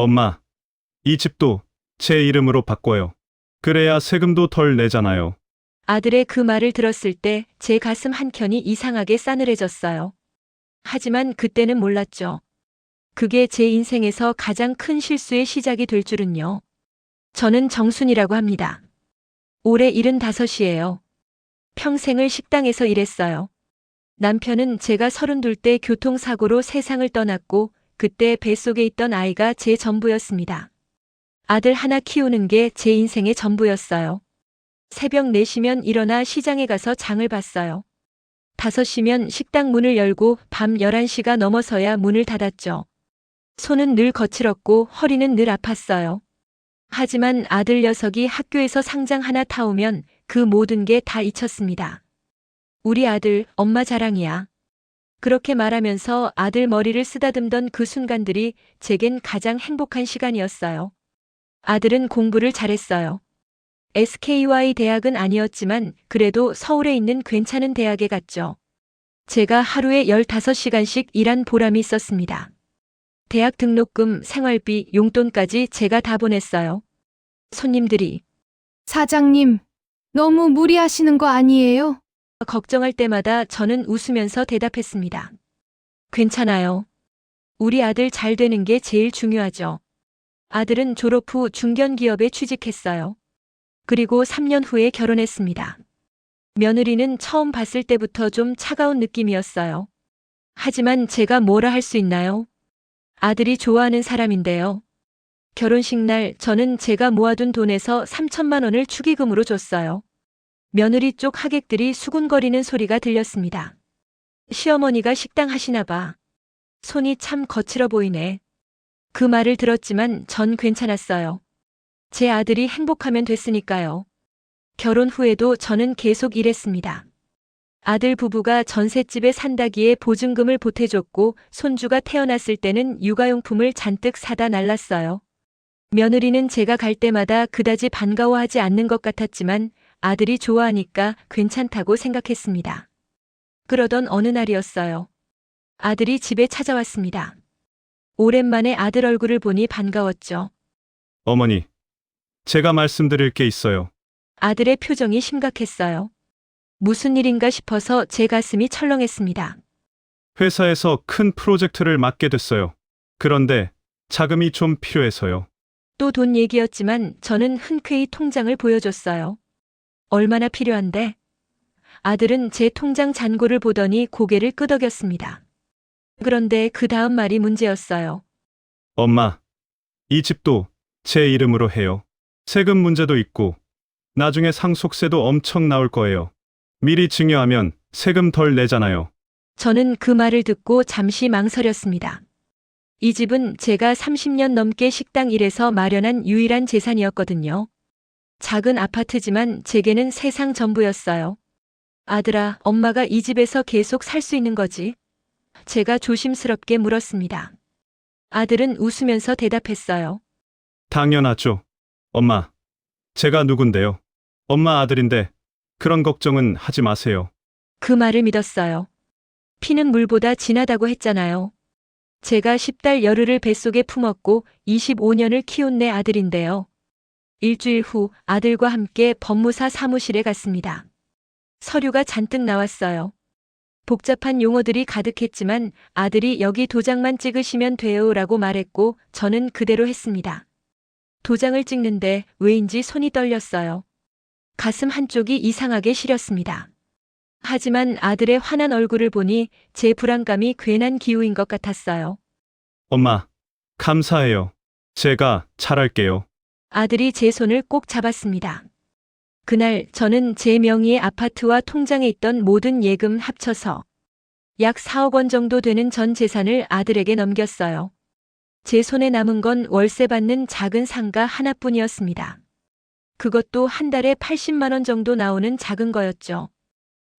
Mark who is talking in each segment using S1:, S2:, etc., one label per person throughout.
S1: 엄마, 이 집도 제 이름으로 바꿔요. 그래야 세금도 덜 내잖아요.
S2: 아들의 그 말을 들었을 때 제 가슴 한켠이 이상하게 싸늘해졌어요. 하지만 그때는 몰랐죠. 그게 제 인생에서 가장 큰 실수의 시작이 될 줄은요. 저는 정순이라고 합니다. 올해 75이에요. 평생을 식당에서 일했어요. 남편은 제가 32 때 교통사고로 세상을 떠났고 그때 뱃속에 있던 아이가 제 전부였습니다. 아들 하나 키우는 게 제 인생의 전부였어요. 새벽 4시면 일어나 시장에 가서 장을 봤어요. 5시면 식당 문을 열고 밤 11시가 넘어서야 문을 닫았죠. 손은 늘 거칠었고 허리는 늘 아팠어요. 하지만 아들 녀석이 학교에서 상장 하나 타오면 그 모든 게 다 잊혔습니다. 우리 아들, 엄마 자랑이야. 그렇게 말하면서 아들 머리를 쓰다듬던 그 순간들이 제겐 가장 행복한 시간이었어요. 아들은 공부를 잘했어요. SKY 대학은 아니었지만 그래도 서울에 있는 괜찮은 대학에 갔죠. 제가 하루에 15시간씩 일한 보람이 있었습니다. 대학 등록금, 생활비, 용돈까지 제가 다 보냈어요. 손님들이
S3: 사장님, 너무 무리하시는 거 아니에요?
S2: 걱정할 때마다 저는 웃으면서 대답했습니다. 괜찮아요. 우리 아들 잘 되는 게 제일 중요하죠. 아들은 졸업 후 중견기업에 취직했어요. 그리고 3년 후에 결혼했습니다. 며느리는 처음 봤을 때부터 좀 차가운 느낌이었어요. 하지만 제가 뭐라 할 수 있나요? 아들이 좋아하는 사람인데요. 결혼식 날 저는 제가 모아둔 돈에서 3천만 원을 축의금으로 줬어요. 며느리 쪽 하객들이 수군거리는 소리가 들렸습니다. 시어머니가 식당 하시나 봐. 손이 참 거칠어 보이네. 그 말을 들었지만 전 괜찮았어요. 제 아들이 행복하면 됐으니까요. 결혼 후에도 저는 계속 일했습니다. 아들 부부가 전셋집에 산다기에 보증금을 보태줬고 손주가 태어났을 때는 육아용품을 잔뜩 사다 날랐어요. 며느리는 제가 갈 때마다 그다지 반가워하지 않는 것 같았지만 아들이 좋아하니까 괜찮다고 생각했습니다. 그러던 어느 날이었어요. 아들이 집에 찾아왔습니다. 오랜만에 아들 얼굴을 보니 반가웠죠.
S1: 어머니, 제가 말씀드릴 게 있어요.
S2: 아들의 표정이 심각했어요. 무슨 일인가 싶어서 제 가슴이 철렁했습니다.
S1: 회사에서 큰 프로젝트를 맡게 됐어요. 그런데 자금이 좀 필요해서요.
S2: 또 돈 얘기였지만 저는 흔쾌히 통장을 보여줬어요. 얼마나 필요한데? 아들은 제 통장 잔고를 보더니 고개를 끄덕였습니다. 그런데 그 다음 말이 문제였어요.
S1: 엄마, 이 집도 제 이름으로 해요. 세금 문제도 있고, 나중에 상속세도 엄청 나올 거예요. 미리 증여하면 세금 덜 내잖아요.
S2: 저는 그 말을 듣고 잠시 망설였습니다. 이 집은 제가 30년 넘게 식당 일에서 마련한 유일한 재산이었거든요. 작은 아파트지만 제게는 세상 전부였어요. 아들아, 엄마가 이 집에서 계속 살 수 있는 거지? 제가 조심스럽게 물었습니다. 아들은 웃으면서 대답했어요.
S1: 당연하죠. 엄마, 제가 누군데요? 엄마 아들인데 그런 걱정은 하지 마세요.
S2: 그 말을 믿었어요. 피는 물보다 진하다고 했잖아요. 제가 10달 열흘을 뱃속에 품었고 25년을 키운 내 아들인데요. 일주일 후 아들과 함께 법무사 사무실에 갔습니다. 서류가 잔뜩 나왔어요. 복잡한 용어들이 가득했지만 아들이 여기 도장만 찍으시면 돼요라고 말했고 저는 그대로 했습니다. 도장을 찍는데 왜인지 손이 떨렸어요. 가슴 한쪽이 이상하게 시렸습니다. 하지만 아들의 환한 얼굴을 보니 제 불안감이 괜한 기우인 것 같았어요.
S1: 엄마, 감사해요. 제가 잘할게요.
S2: 아들이 제 손을 꼭 잡았습니다. 그날 저는 제 명의의 아파트와 통장에 있던 모든 예금 합쳐서 약 4억 원 정도 되는 전 재산을 아들에게 넘겼어요. 제 손에 남은 건 월세 받는 작은 상가 하나뿐이었습니다. 그것도 한 달에 80만 원 정도 나오는 작은 거였죠.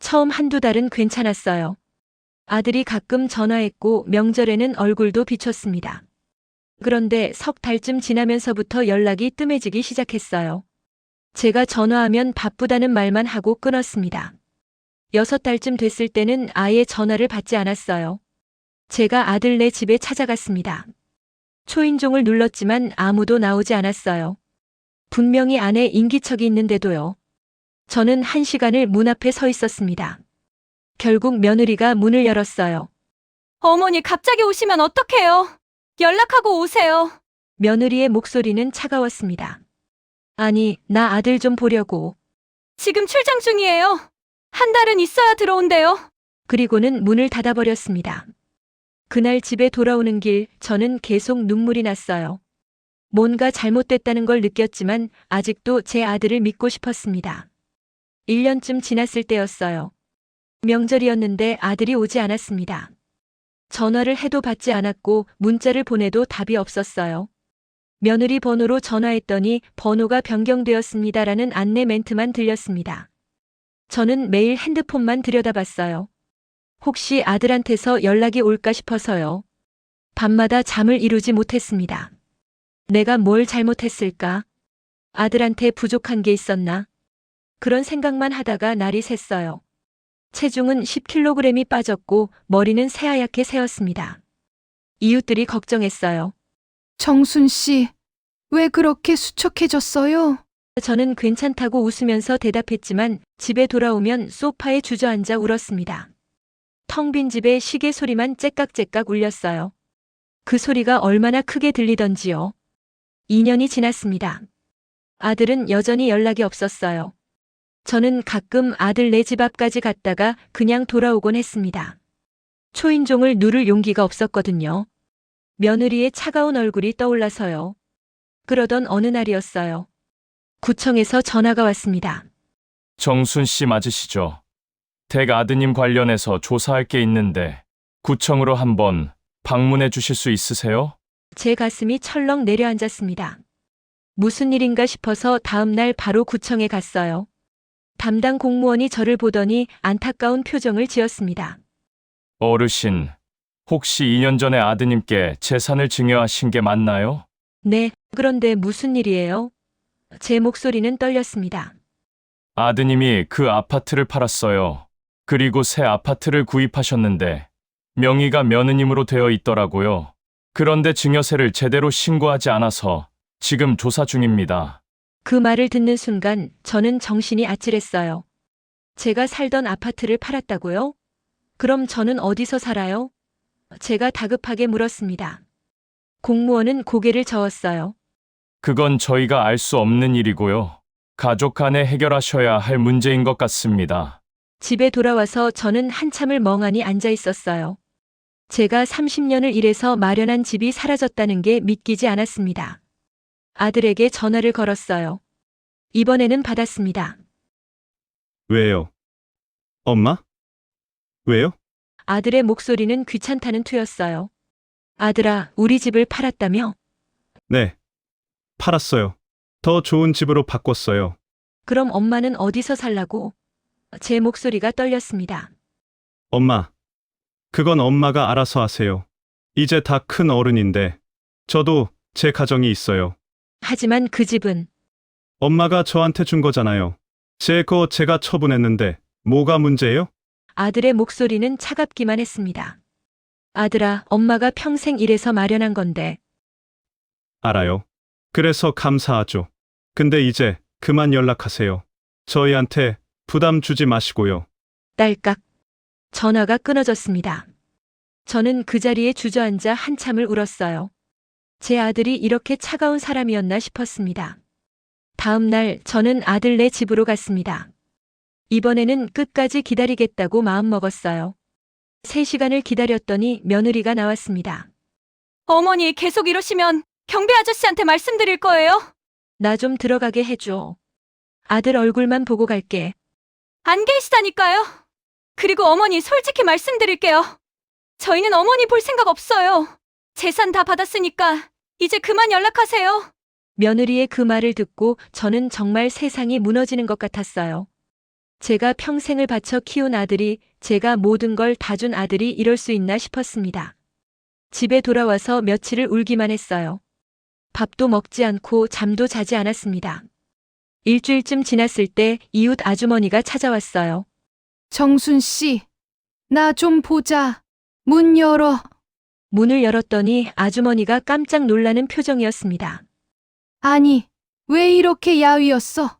S2: 처음 한두 달은 괜찮았어요. 아들이 가끔 전화했고 명절에는 얼굴도 비췄습니다. 그런데 석 달쯤 지나면서부터 연락이 뜸해지기 시작했어요. 제가 전화하면 바쁘다는 말만 하고 끊었습니다. 6달쯤 됐을 때는 아예 전화를 받지 않았어요. 제가 아들네 집에 찾아갔습니다. 초인종을 눌렀지만 아무도 나오지 않았어요. 분명히 안에 인기척이 있는데도요. 저는 1시간을 문 앞에 서 있었습니다. 결국 며느리가 문을 열었어요.
S4: 어머니 갑자기 오시면 어떡해요? 연락하고 오세요.
S2: 며느리의 목소리는 차가웠습니다. 아니, 나 아들 좀 보려고.
S4: 지금 출장 중이에요. 한 달은 있어야 들어온대요.
S2: 그리고는 문을 닫아버렸습니다. 그날 집에 돌아오는 길 저는 계속 눈물이 났어요. 뭔가 잘못됐다는 걸 느꼈지만 아직도 제 아들을 믿고 싶었습니다. 1년쯤 지났을 때였어요. 명절이었는데 아들이 오지 않았습니다. 전화를 해도 받지 않았고 문자를 보내도 답이 없었어요. 며느리 번호로 전화했더니 번호가 변경되었습니다라는 안내 멘트만 들렸습니다. 저는 매일 핸드폰만 들여다봤어요. 혹시 아들한테서 연락이 올까 싶어서요. 밤마다 잠을 이루지 못했습니다. 내가 뭘 잘못했을까? 아들한테 부족한 게 있었나? 그런 생각만 하다가 날이 샜어요. 체중은 10kg이 빠졌고 머리는 새하얗게 새었습니다. 이웃들이 걱정했어요.
S3: 정순 씨, 왜 그렇게 수척해졌어요?
S2: 저는 괜찮다고 웃으면서 대답했지만 집에 돌아오면 소파에 주저앉아 울었습니다. 텅 빈 집에 시계 소리만 째깍째깍 울렸어요. 그 소리가 얼마나 크게 들리던지요. 2년이 지났습니다. 아들은 여전히 연락이 없었어요. 저는 가끔 아들 네 집 앞까지 갔다가 그냥 돌아오곤 했습니다. 초인종을 누를 용기가 없었거든요. 며느리의 차가운 얼굴이 떠올라서요. 그러던 어느 날이었어요. 구청에서 전화가 왔습니다.
S5: 정순 씨 맞으시죠? 댁 아드님 관련해서 조사할 게 있는데 구청으로 한번 방문해 주실 수 있으세요?
S2: 제 가슴이 철렁 내려앉았습니다. 무슨 일인가 싶어서 다음 날 바로 구청에 갔어요. 담당 공무원이 저를 보더니 안타까운 표정을 지었습니다.
S5: 어르신, 혹시 2년 전에 아드님께 재산을 증여하신 게 맞나요?
S2: 네, 그런데 무슨 일이에요? 제 목소리는 떨렸습니다.
S5: 아드님이 그 아파트를 팔았어요. 그리고 새 아파트를 구입하셨는데 명의가 며느님으로 되어 있더라고요. 그런데 증여세를 제대로 신고하지 않아서 지금 조사 중입니다.
S2: 그 말을 듣는 순간 저는 정신이 아찔했어요. 제가 살던 아파트를 팔았다고요? 그럼 저는 어디서 살아요? 제가 다급하게 물었습니다. 공무원은 고개를 저었어요.
S5: 그건 저희가 알 수 없는 일이고요. 가족 간에 해결하셔야 할 문제인 것 같습니다.
S2: 집에 돌아와서 저는 한참을 멍하니 앉아 있었어요. 제가 30년을 일해서 마련한 집이 사라졌다는 게 믿기지 않았습니다. 아들에게 전화를 걸었어요. 이번에는 받았습니다.
S1: 왜요? 엄마? 왜요?
S2: 아들의 목소리는 귀찮다는 투였어요. 아들아, 우리 집을 팔았다며?
S1: 네. 팔았어요. 더 좋은 집으로 바꿨어요.
S2: 그럼 엄마는 어디서 살라고? 제 목소리가 떨렸습니다.
S1: 엄마. 그건 엄마가 알아서 하세요. 이제 다 큰 어른인데. 저도 제 가정이 있어요.
S2: 하지만 그 집은
S1: 엄마가 저한테 준 거잖아요. 제 거 제가 처분했는데 뭐가 문제예요?
S2: 아들의 목소리는 차갑기만 했습니다. 아들아, 엄마가 평생 일해서 마련한 건데.
S1: 알아요. 그래서 감사하죠. 근데 이제 그만 연락하세요. 저희한테 부담 주지 마시고요.
S2: 딸깍. 전화가 끊어졌습니다. 저는 그 자리에 주저앉아 한참을 울었어요. 제 아들이 이렇게 차가운 사람이었나 싶었습니다. 다음 날 저는 아들네 집으로 갔습니다. 이번에는 끝까지 기다리겠다고 마음먹었어요. 3시간을 기다렸더니 며느리가 나왔습니다.
S4: 어머니 계속 이러시면 경비 아저씨한테 말씀드릴 거예요.
S2: 나 좀 들어가게 해줘. 아들 얼굴만 보고 갈게.
S4: 안 계시다니까요. 그리고 어머니 솔직히 말씀드릴게요. 저희는 어머니 볼 생각 없어요. 재산 다 받았으니까 이제 그만 연락하세요.
S2: 며느리의 그 말을 듣고 저는 정말 세상이 무너지는 것 같았어요. 제가 평생을 바쳐 키운 아들이, 제가 모든 걸 다 준 아들이 이럴 수 있나 싶었습니다. 집에 돌아와서 며칠을 울기만 했어요. 밥도 먹지 않고 잠도 자지 않았습니다. 일주일쯤 지났을 때 이웃 아주머니가 찾아왔어요.
S3: 정순 씨, 나 좀 보자. 문 열어.
S2: 문을 열었더니 아주머니가 깜짝 놀라는 표정이었습니다.
S3: 아니, 왜 이렇게 야위었어?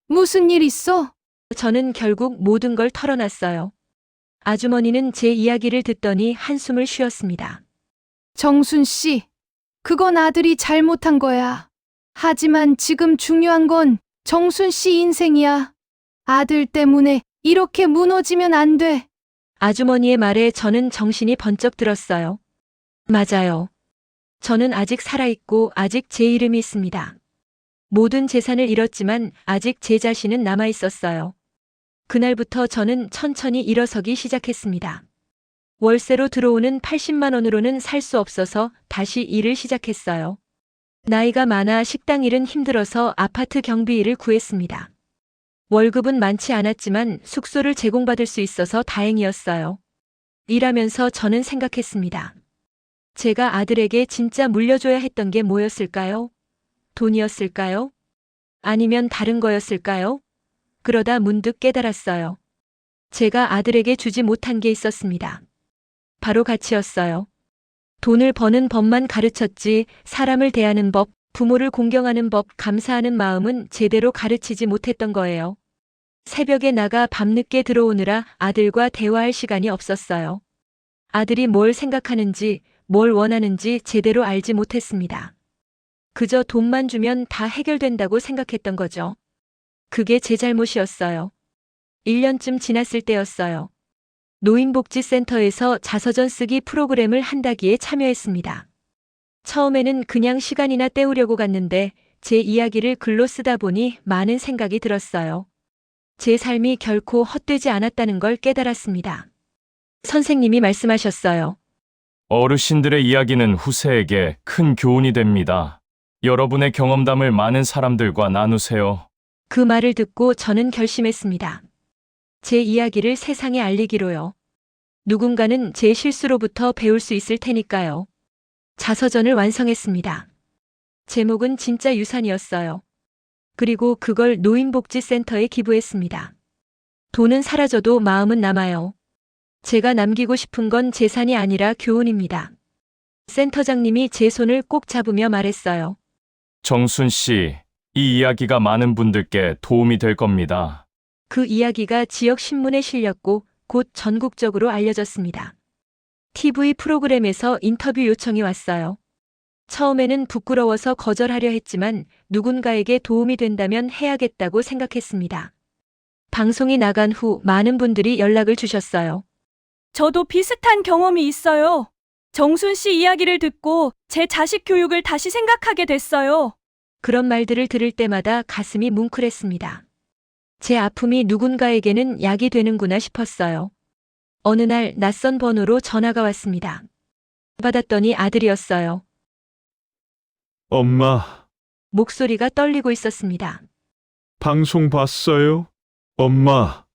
S3: 무슨 일 있어?
S2: 저는 결국 모든 걸 털어놨어요. 아주머니는 제 이야기를 듣더니 한숨을 쉬었습니다.
S3: 정순 씨, 그건 아들이 잘못한 거야. 하지만 지금 중요한 건 정순 씨 인생이야. 아들 때문에 이렇게 무너지면 안 돼.
S2: 아주머니의 말에 저는 정신이 번쩍 들었어요. 맞아요. 저는 아직 살아있고 아직 제 이름이 있습니다. 모든 재산을 잃었지만 아직 제 자신은 남아있었어요. 그날부터 저는 천천히 일어서기 시작했습니다. 월세로 들어오는 80만 원으로는 살 수 없어서 다시 일을 시작했어요. 나이가 많아 식당 일은 힘들어서 아파트 경비일을 구했습니다. 월급은 많지 않았지만 숙소를 제공받을 수 있어서 다행이었어요. 일하면서 저는 생각했습니다. 제가 아들에게 진짜 물려줘야 했던 게 뭐였을까요? 돈이었을까요? 아니면 다른 거였을까요? 그러다 문득 깨달았어요. 제가 아들에게 주지 못한 게 있었습니다. 바로 가치였어요. 돈을 버는 법만 가르쳤지 사람을 대하는 법, 부모를 공경하는 법, 감사하는 마음은 제대로 가르치지 못했던 거예요. 새벽에 나가 밤늦게 들어오느라 아들과 대화할 시간이 없었어요. 아들이 뭘 생각하는지, 뭘 원하는지 제대로 알지 못했습니다. 그저 돈만 주면 다 해결된다고 생각했던 거죠. 그게 제 잘못이었어요. 1년쯤 지났을 때였어요. 노인복지센터에서 자서전 쓰기 프로그램을 한다기에 참여했습니다. 처음에는 그냥 시간이나 때우려고 갔는데 제 이야기를 글로 쓰다 보니 많은 생각이 들었어요. 제 삶이 결코 헛되지 않았다는 걸 깨달았습니다. 선생님이 말씀하셨어요.
S5: 어르신들의 이야기는 후세에게 큰 교훈이 됩니다. 여러분의 경험담을 많은 사람들과 나누세요.
S2: 그 말을 듣고 저는 결심했습니다. 제 이야기를 세상에 알리기로요. 누군가는 제 실수로부터 배울 수 있을 테니까요. 자서전을 완성했습니다. 제목은 진짜 유산이었어요. 그리고 그걸 노인복지센터에 기부했습니다. 돈은 사라져도 마음은 남아요. 제가 남기고 싶은 건 재산이 아니라 교훈입니다. 센터장님이 제 손을 꼭 잡으며 말했어요.
S5: 정순 씨, 이 이야기가 많은 분들께 도움이 될 겁니다.
S2: 그 이야기가 지역 신문에 실렸고 곧 전국적으로 알려졌습니다. TV 프로그램에서 인터뷰 요청이 왔어요. 처음에는 부끄러워서 거절하려 했지만 누군가에게 도움이 된다면 해야겠다고 생각했습니다. 방송이 나간 후 많은 분들이 연락을 주셨어요.
S4: 저도 비슷한 경험이 있어요. 정순 씨 이야기를 듣고 제 자식 교육을 다시 생각하게 됐어요.
S2: 그런 말들을 들을 때마다 가슴이 뭉클했습니다. 제 아픔이 누군가에게는 약이 되는구나 싶었어요. 어느 날 낯선 번호로 전화가 왔습니다. 받았더니 아들이었어요.
S1: 엄마,
S2: 목소리가 떨리고 있었습니다.
S1: 방송 봤어요? 엄마.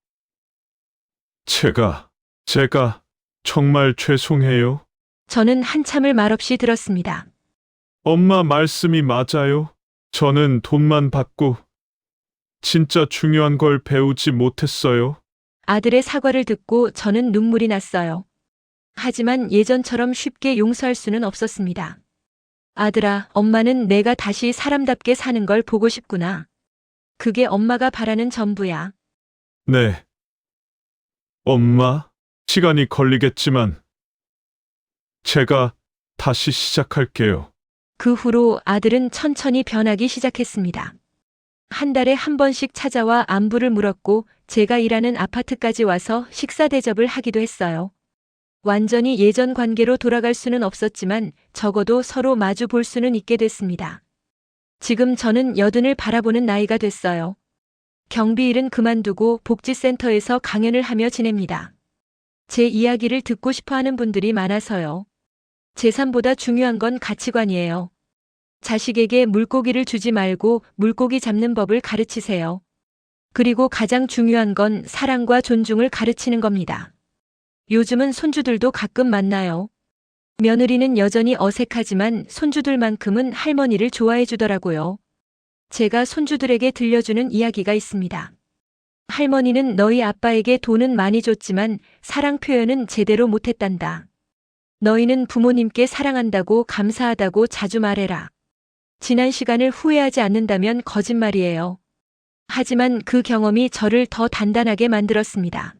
S1: 제가 정말 죄송해요.
S2: 저는 한참을 말없이 들었습니다.
S1: 엄마 말씀이 맞아요. 저는 돈만 받고 진짜 중요한 걸 배우지 못했어요.
S2: 아들의 사과를 듣고 저는 눈물이 났어요. 하지만 예전처럼 쉽게 용서할 수는 없었습니다. 아들아, 엄마는 내가 다시 사람답게 사는 걸 보고 싶구나. 그게 엄마가 바라는 전부야.
S1: 네. 엄마, 시간이 걸리겠지만 제가 다시 시작할게요.
S2: 그 후로 아들은 천천히 변하기 시작했습니다. 한 달에 한 번씩 찾아와 안부를 물었고 제가 일하는 아파트까지 와서 식사 대접을 하기도 했어요. 완전히 예전 관계로 돌아갈 수는 없었지만 적어도 서로 마주 볼 수는 있게 됐습니다. 지금 저는 80을 바라보는 나이가 됐어요. 경비일은 그만두고 복지센터에서 강연을 하며 지냅니다. 제 이야기를 듣고 싶어 하는 분들이 많아서요. 재산보다 중요한 건 가치관이에요. 자식에게 물고기를 주지 말고 물고기 잡는 법을 가르치세요. 그리고 가장 중요한 건 사랑과 존중을 가르치는 겁니다. 요즘은 손주들도 가끔 만나요. 며느리는 여전히 어색하지만 손주들만큼은 할머니를 좋아해 주더라고요. 제가 손주들에게 들려주는 이야기가 있습니다. 할머니는 너희 아빠에게 돈은 많이 줬지만 사랑 표현은 제대로 못했단다. 너희는 부모님께 사랑한다고 감사하다고 자주 말해라. 지난 시간을 후회하지 않는다면 거짓말이에요. 하지만 그 경험이 저를 더 단단하게 만들었습니다.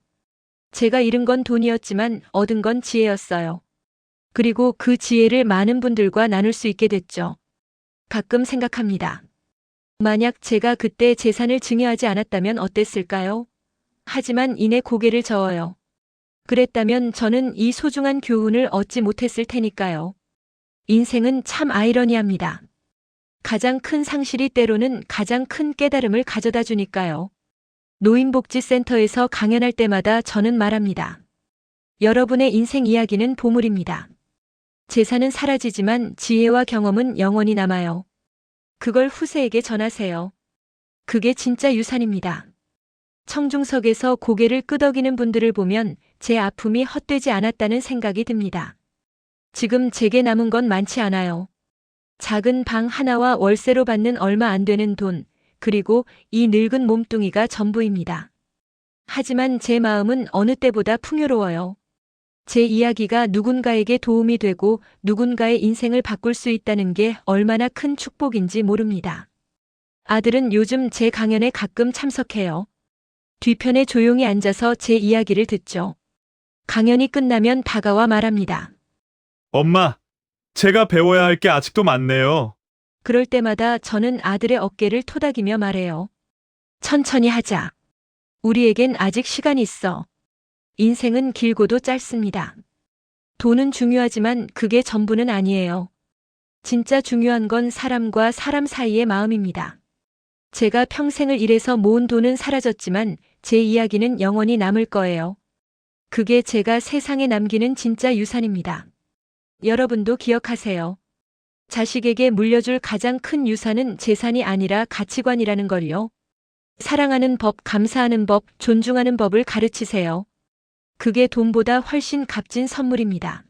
S2: 제가 잃은 건 돈이었지만 얻은 건 지혜였어요. 그리고 그 지혜를 많은 분들과 나눌 수 있게 됐죠. 가끔 생각합니다. 만약 제가 그때 재산을 증여하지 않았다면 어땠을까요? 하지만 이내 고개를 저어요. 그랬다면 저는 이 소중한 교훈을 얻지 못했을 테니까요. 인생은 참 아이러니합니다. 가장 큰 상실이 때로는 가장 큰 깨달음을 가져다 주니까요. 노인복지센터에서 강연할 때마다 저는 말합니다. 여러분의 인생 이야기는 보물입니다. 재산은 사라지지만 지혜와 경험은 영원히 남아요. 그걸 후세에게 전하세요. 그게 진짜 유산입니다. 청중석에서 고개를 끄덕이는 분들을 보면 제 아픔이 헛되지 않았다는 생각이 듭니다. 지금 제게 남은 건 많지 않아요. 작은 방 하나와 월세로 받는 얼마 안 되는 돈, 그리고 이 늙은 몸뚱이가 전부입니다. 하지만 제 마음은 어느 때보다 풍요로워요. 제 이야기가 누군가에게 도움이 되고 누군가의 인생을 바꿀 수 있다는 게 얼마나 큰 축복인지 모릅니다. 아들은 요즘 제 강연에 가끔 참석해요. 뒤편에 조용히 앉아서 제 이야기를 듣죠. 강연이 끝나면 다가와 말합니다.
S1: 엄마, 제가 배워야 할 게 아직도 많네요.
S2: 그럴 때마다 저는 아들의 어깨를 토닥이며 말해요. 천천히 하자. 우리에겐 아직 시간이 있어. 인생은 길고도 짧습니다. 돈은 중요하지만 그게 전부는 아니에요. 진짜 중요한 건 사람과 사람 사이의 마음입니다. 제가 평생을 일해서 모은 돈은 사라졌지만 제 이야기는 영원히 남을 거예요. 그게 제가 세상에 남기는 진짜 유산입니다. 여러분도 기억하세요. 자식에게 물려줄 가장 큰 유산은 재산이 아니라 가치관이라는 걸요. 사랑하는 법, 감사하는 법, 존중하는 법을 가르치세요. 그게 돈보다 훨씬 값진 선물입니다.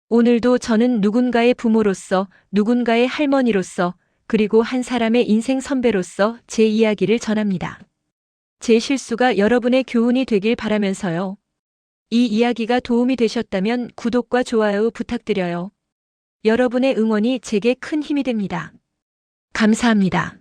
S2: 오늘도 저는 누군가의 부모로서, 누군가의 할머니로서, 그리고 한 사람의 인생 선배로서 제 이야기를 전합니다. 제 실수가 여러분의 교훈이 되길 바라면서요. 이 이야기가 도움이 되셨다면 구독과 좋아요 부탁드려요. 여러분의 응원이 제게 큰 힘이 됩니다. 감사합니다.